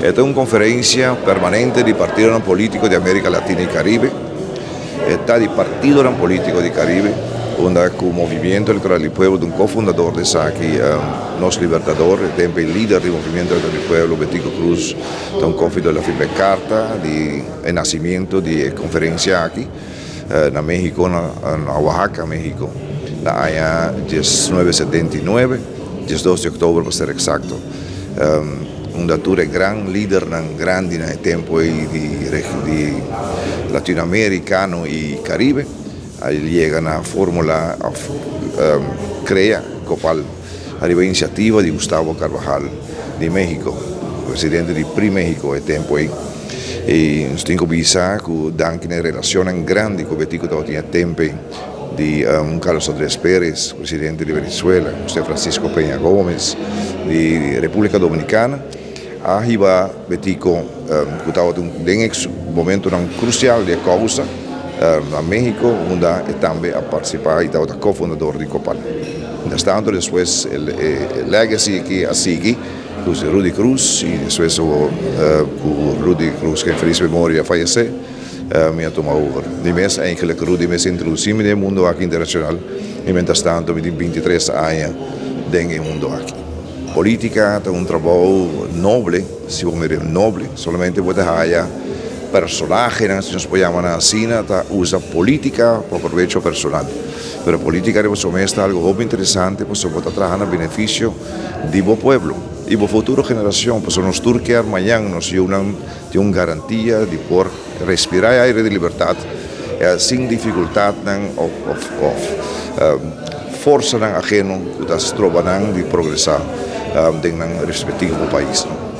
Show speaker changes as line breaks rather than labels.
Esta es una conferencia permanente de partidos políticos de América Latina y Caribe. Está de partidos políticos de Caribe, donde con el Movimiento Electoral del Pueblo, de un cofundador de SACI, Nos Libertador, el líder del Movimiento Electoral del Pueblo, Betico Cruz, de un cofundador de la firma carta de nacimiento de conferencia aquí, en México, en Oaxaca, México, la año 1979, 12 de octubre para ser exacto. Un dature gran líder grande en el tiempo de latinoamericano y Caribe. Ahí llegan a fórmula, crea Copal, arriba iniciativa de Gustavo Carvajal de México, presidente de PRI México el tiempo ahí. Y nos tengo visa que dan una relación grande con Betico tenía tiempo de Carlos Andrés Pérez, presidente de Venezuela, José Francisco Peña Gómez de República Dominicana. Arriba Betico que estaba en un momento crucial de causa a México, donde también a participar y estaba cofundador de Copal. Tanto después el legacy que sigue, Rudy Cruz, y después Rudy Cruz, que en feliz memoria falleció, me ha tomado over. De mes eigenlijk Rudy me introducimos en el mundo aquí internacional, y mientras tanto, me 23 años en el mundo aquí. Política es un trabajo noble, si vos miras noble, solamente puede haya personajes, si nos podemos llamar así, usa política por provecho personal. Pero política es algo muy interesante, pues se puede trabajar en beneficio de vos pueblo y vos futura generación, pues nos turquear mañana nos dio una garantía de poder respirar aire de libertad sin dificultad o fuerza ajeno que se troban de progresar en el respectivo país.